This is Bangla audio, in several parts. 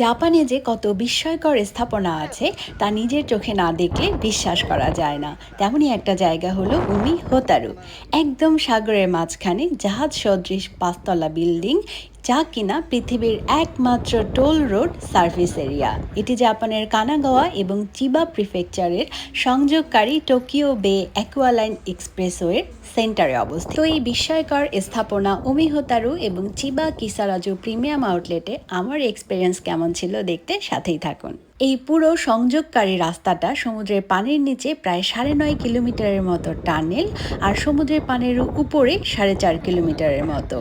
জাপানে যে কত বিস্ময়কর স্থাপনা আছে তা নিজের চোখে না দেখলে বিশ্বাস করা যায় না। তেমনই একটা জায়গা হলো উমি হোতারু। একদম সাগরের মাঝখানে জাহাজ সদৃশ পাঁচতলা বিল্ডিং, যা কিনা পৃথিবীর একমাত্র টোল রোড সার্ভিস এরিয়া। এটি জাপানের কানাগাওয়া এবং চিবা প্রিফেকচারের সংযোগকারী টোকিও বে অ্যাকুয়ালাইন এক্সপ্রেসওয়ের সেন্টারে অবস্থিত। তো এই বিস্ময়কর স্থাপনা উমি হোতারু এবং চিবা কিসারাজু প্রিমিয়াম আউটলেটে আমার এক্সপিরিয়েন্স কেমন ছিল দেখতে সাথেই থাকুন। এই পুরো সংযোগকারী রাস্তাটা সমুদ্রের পানির নিচে প্রায় 9.5 কিলোমিটারের মতো টানেল, আর সমুদ্রের পানির উপরে 4.5 কিলোমিটারের মতো।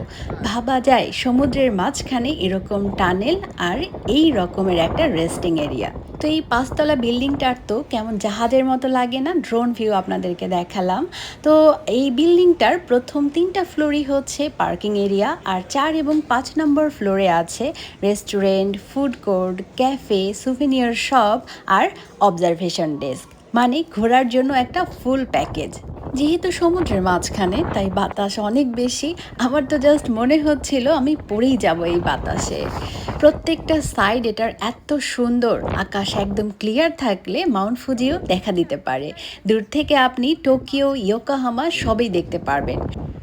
ভাবা যায় সমুদ্রের মাঝখানে এরকম টানেল আর এই রকমের একটা রেস্টিং এরিয়া। তো এই পাঁচতলা বিল্ডিংটার তো কেমন জাহাজের মতো লাগে না? ড্রোন ভিউ আপনাদেরকে দেখালাম। তো এই বিল্ডিংটার প্রথম 3টা ফ্লোরই হচ্ছে পার্কিং এরিয়া, আর 4 এবং 5 নম্বর ফ্লোরে আছে restaurant, food court, cafe, souvenir shop আর অবজারভেশন ডেস্ক। মানে ঘোরার জন্য একটা ফুল প্যাকেজ। যেহেতু সমুদ্রের মাঝখানে তাই বাতাস অনেক বেশি। আমার তো জাস্ট মনে হচ্ছিল আমি পড়েই যাব এই বাতাসে। প্রত্যেকটা সাইড এটার এত সুন্দর, আকাশ একদম ক্লিয়ার থাকলে মাউন্ট ফুজিও দেখা দিতে পারে। দূর থেকে আপনি টোকিও, ইয়োকোহামা সবই দেখতে পারবেন।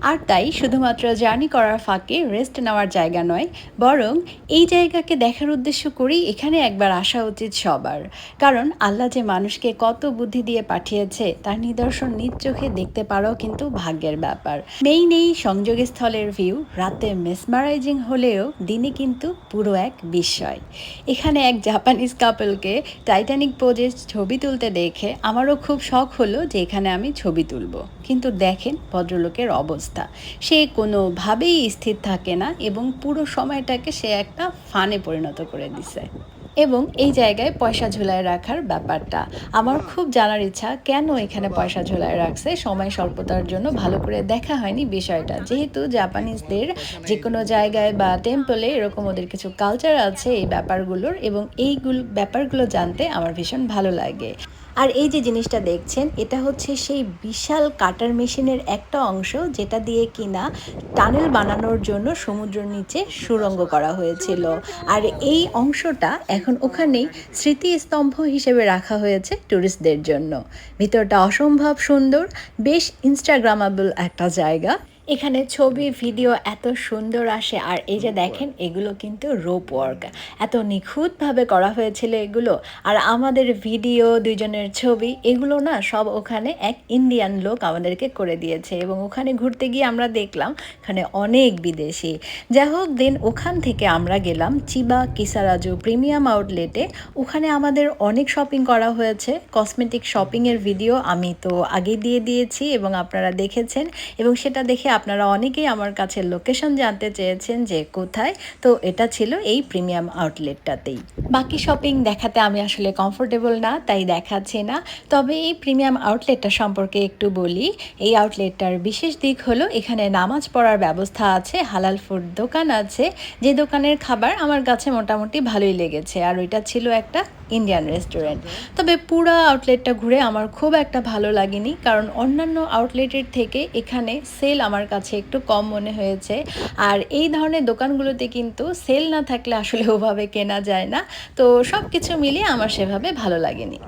আর তাই শুধুমাত্র জার্নি করার ফাঁকে রেস্ট নেওয়ার জায়গা নয়, বরং এই জায়গাকে দেখার উদ্দেশ্য করেই এখানে একবার আসা উচিত সবার। কারণ আল্লাহ যে মানুষকে কত বুদ্ধি দিয়ে পাঠিয়েছে তার নিদর্শন নিজ চোখে দেখতে পারাও কিন্তু ভাগ্যের ব্যাপার। মেইন এই সংযোগস্থলের ভিউ রাতে মেসমারাইজিং হলেও দিনে কিন্তু পুরো এক বিস্ময়। এখানে এক জাপানিজ কাপলকে টাইটানিক পোজে ছবি তুলতে দেখে আমারও খুব শখ হলো যে এখানে আমি ছবি তুলব। কিন্তু দেখেন ভদ্রলোকের অবস্থা, সে কোনোভাবেই স্থির থাকে না এবং পুরো সময়টাকে সে একটা ফানে পরিণত করে দিছে। এবং এই জায়গায় পয়সা ঝুলায় রাখার ব্যাপারটা আমার খুব জানার ইচ্ছা, কেন এখানে পয়সা ঝুলায় রাখছে। সময় স্বল্পতার জন্য ভালো করে দেখা হয়নি বিষয়টা। যেহেতু জাপানিজদের যে কোনো জায়গায় বা টেম্পলে এরকম ওদের কিছু কালচার আছে এই ব্যাপারগুলোর, এবং এইগুলো ব্যাপারগুলো জানতে আমার ভীষণ ভালো লাগে। আর এই যে জিনিসটা দেখছেন এটা হচ্ছে সেই বিশাল কাটার মেশিনের একটা অংশ, যেটা দিয়ে কিনা টানেল বানানোর জন্য সমুদ্রের নিচে সুড়ঙ্গ করা হয়েছিল। আর এই অংশটা এখন ওখানেই স্মৃতিস্তম্ভ হিসেবে রাখা হয়েছে ট্যুরিস্টদের জন্য। ভিতরটা অসম্ভব সুন্দর, বেশ ইনস্টাগ্রামেবল একটা জায়গা। এখানে ছবি ভিডিও এত সুন্দর আসে। আর এই যে দেখেন এগুলো কিন্তু রোপ ওয়ার্ক, এত নিখুঁতভাবে করা হয়েছিল এগুলো। আর আমাদের ভিডিও, দুইজনের ছবি, এগুলো না সব ওখানে এক ইন্ডিয়ান লোক আমাদেরকে করে দিয়েছে। এবং ওখানে ঘুরতে গিয়ে আমরা দেখলাম এখানে অনেক বিদেশি। যাই হোক, দেন ওখান থেকে আমরা গেলাম চিবা কিসারাজু প্রিমিয়াম আউটলেটে। ওখানে আমাদের অনেক শপিং করা হয়েছে। কসমেটিক শপিংয়ের ভিডিও আমি তো আগে দিয়ে দিয়েছি এবং আপনারা দেখেছেন, এবং সেটা দেখে আপনারা অনেকেই আমার কাছে লোকেশন জানতে চেয়েছেন যে কোথায়। তো এটা ছিল এই প্রিমিয়াম আউটলেটটাতেই। বাকি শপিং দেখাতে আমি আসলে কমফোর্টেবল না, তাই দেখাচ্ছি না। তবে এই প্রিমিয়াম আউটলেটটা সম্পর্কে একটু বলি। এই আউটলেটটার বিশেষ দিক হলো এখানে নামাজ পড়ার ব্যবস্থা আছে, হালাল ফুড দোকান আছে, যে দোকানের খাবার আমার কাছে মোটামুটি ভালোই লেগেছে। আর ওইটা ছিল একটা ইন্ডিয়ান রেস্টুরেন্ট। তবে পুরো আউটলেটটা ঘুরে আমার খুব একটা ভালো লাগেনি, কারণ অন্যান্য আউটলেটের থেকে এখানে সেল আমার কাছে একটু কম মনে হয়েছে। আর এই ধরনের দোকানগুলোতে কিন্তু সেল না থাকলে আসলে ওভাবে কেনা যায় না। তো সব কিছু মিলিয়ে আমার সেভাবে ভালো লাগেনি।